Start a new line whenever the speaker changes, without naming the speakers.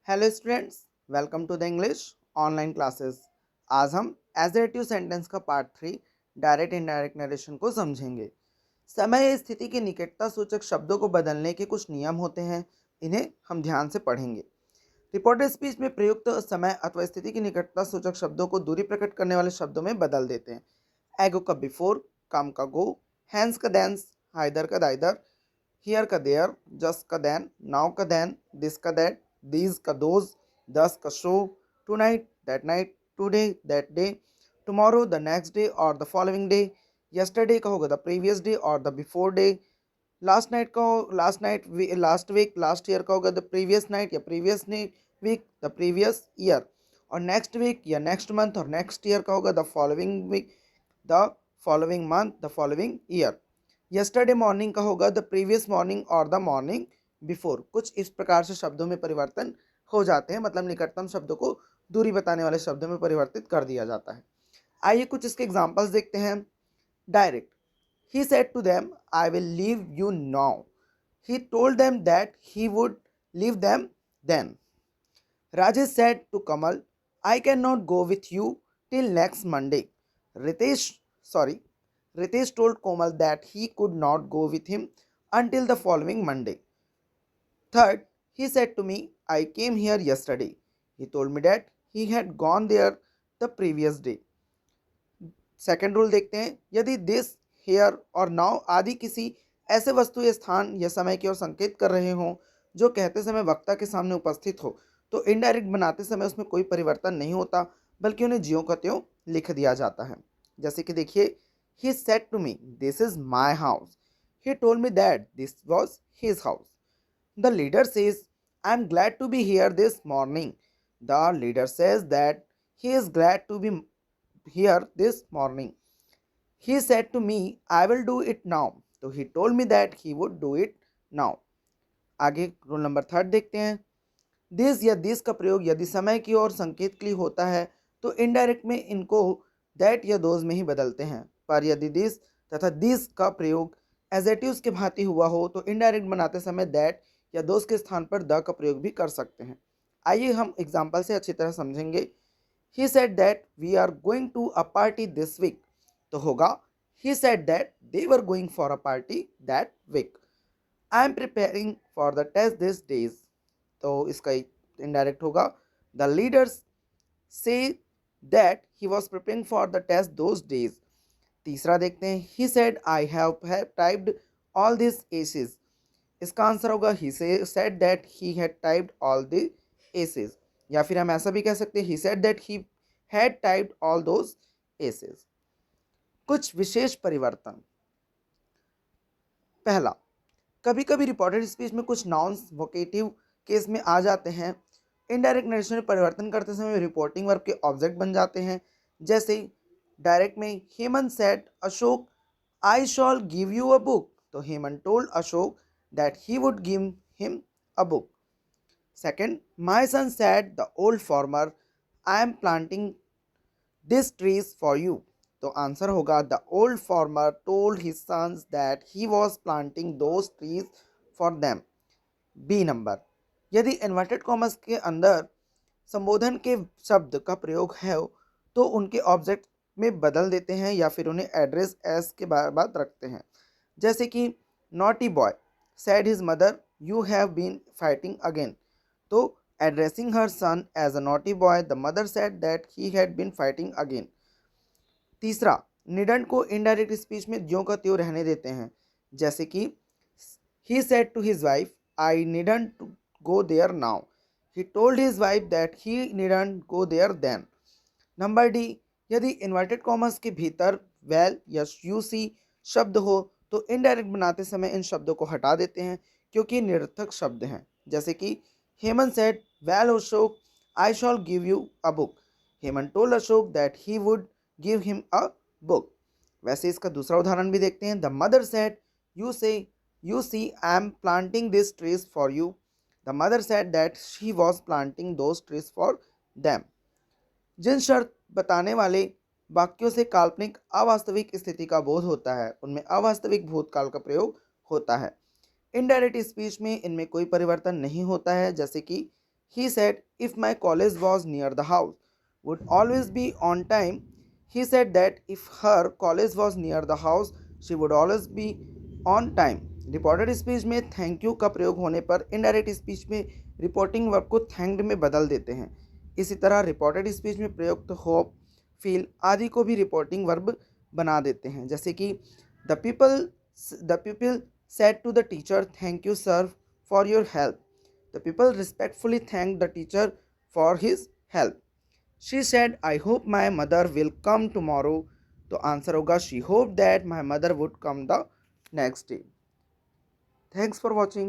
Hello students, welcome to the English online classes. आज हम assertive sentence का part 3 direct indirect narration को समझेंगे। समय या स्थिति के निकटता सूचक शब्दों को बदलने के कुछ नियम होते हैं, इन्हें हम ध्यान से पढ़ेंगे। रिपोर्टेड स्पीच में प्रयुक्त समय अथवा स्थिति की निकटता सूचक शब्दों को दूरी प्रकट करने वाले शब्दों में बदल देते हैं। एगो का बिफोर, कम का गो, हैंस का देंस, हाइदर का दाइदर, हियर का देयर, जस्ट का देन, नाउ का देन, दिस का दैट, दीज का दोज, दस का so, tonight, today that day, tomorrow the next day और द फॉलोइंग डे, यस्टरडे का होगा द प्रीवियस डे और the before day, last week, last year का होगा द प्रीवियस नाइट या previous week, the previous year, और next week या next month और नेक्स्ट ईयर का होगा the following week, the following month, the following year. Yesterday morning का होगा द प्रीवियस मॉर्निंग और द मॉर्निंग बिफोर। कुछ इस प्रकार से शब्दों में परिवर्तन हो जाते हैं, मतलब निकटतम शब्दों को दूरी बताने वाले शब्दों में परिवर्तित कर दिया जाता है। आइए कुछ इसके एग्जांपल्स देखते हैं। Direct, he said to them I will leave you now, he told them that he would leave them then. Rajesh said to Kamal I can not go with you till next Monday. Ritesh sorry Ritesh told Komal that he could not go with him until the following Monday. Third, he said to me, I came here yesterday. He told me that he had gone there the previous day. Second rule देखते हैं। यदि this, hair और now आदि किसी ऐसे वस्तु या स्थान या समय की ओर संकेत कर रहे हों जो कहते समय वक्ता के सामने उपस्थित हो, तो इनडायरेक्ट बनाते समय उसमें कोई परिवर्तन नहीं होता, बल्कि उन्हें ज्यों का त्यों लिख दिया जाता है। जैसे कि देखिए, he said to me, this is my house. He told me that this was his house. The leader says, I am glad to be here this morning. The leader says that he is glad to be here this morning. He said to me, I will do it now. So he told me that he would do it now. आगे rule number third देखते हैं। This या this का प्रयोग यदि समय की ओर संकेत के लिए होता है तो इनडायरेक्ट में इनको दैट या दोज में ही बदलते हैं, पर यदि दिस तथा दिस का प्रयोग एजेटिव्स के भांति हुआ हो तो इनडायरेक्ट बनाते समय दैट या दोज के स्थान पर द का प्रयोग भी कर सकते हैं। आइए हम एग्जाम्पल से अच्छी तरह समझेंगे। He said that we are going to a party this week, तो होगा he said that they were going for a party that week. I am preparing for the test this days, तो इसका indirect होगा the leaders say that he was preparing for the test those days. तीसरा देखते हैं। He said I have typed all this essays, इसका answer होगा he said that he had typed all the essays, या फिर हम ऐसा भी कह सकते हैं he said that he had typed all those essays. कुछ विशेष परिवर्तन। पहला, कभी कभी रिपोर्टेड स्पीच में कुछ नाउन्स वोकेटिव केस में आ जाते हैं। इनडायरेक्ट नरेशन में परिवर्तन करते समय रिपोर्टिंग वर्ब के ऑब्जेक्ट बन जाते हैं। जैसे डायरेक्ट में Hemant said Ashok I shall give you a book, तो Hemant told Ashok that he would give him a book. Second, my son said the old farmer I am planting this trees for you, तो answer होगा the old farmer told his sons that he was planting those trees for them. B number, यदि inverted commas के अंदर संबोधन के शब्द का प्रयोग है तो उनके ऑब्जेक्ट में बदल देते हैं या फिर उन्हें एड्रेस एस के बाद रखते हैं। जैसे कि naughty boy said his mother you have been fighting again, तो addressing her son as a naughty boy the mother said that he had been fighting again. तीसरा, निडंट को इनडायरेक्ट स्पीच में ज्यों का त्यों रहने देते हैं। जैसे कि he said to his wife I needn't to go there now. He told his wife that he needn't go there then. Number D, यदि इन्वर्टेड कॉमर्स के भीतर वेल या यू सी शब्द हो तो इनडायरेक्ट बनाते समय इन शब्दों को हटा देते हैं क्योंकि निरर्थक शब्द हैं। जैसे कि Hemant said well Ashok I shall give you a book, Hemant told Ashok that he would give him a book. वैसे इसका दूसरा उदाहरण भी देखते हैं। The mother said you see I am planting this trees for you, The mother said that she was planting those trees for them. जिन शर्त बताने वाले वाक्यों से काल्पनिक अवास्तविक स्थिति का बोध होता है उनमें अवास्तविक भूतकाल का प्रयोग होता है। इनडायरेक्ट स्पीच में इनमें कोई परिवर्तन नहीं होता है। जैसे कि He said, if my college was near the house, would always be on time. He said that if her college was near the house, she would always be on time. Reported speech में thank you का प्रयोग होने पर indirect speech में reporting verb को thanked में बदल देते हैं। इसी तरह रिपोर्टेड स्पीच में प्रयुक्त होप, फील आदि को भी रिपोर्टिंग वर्ब बना देते हैं। जैसे कि the people said to the teacher, thank you sir for your help. The people respectfully thank the teacher for his help. She said, I hope my mother will come tomorrow. तो answer होगा she hope that my mother would come the next day. Thanks for watching.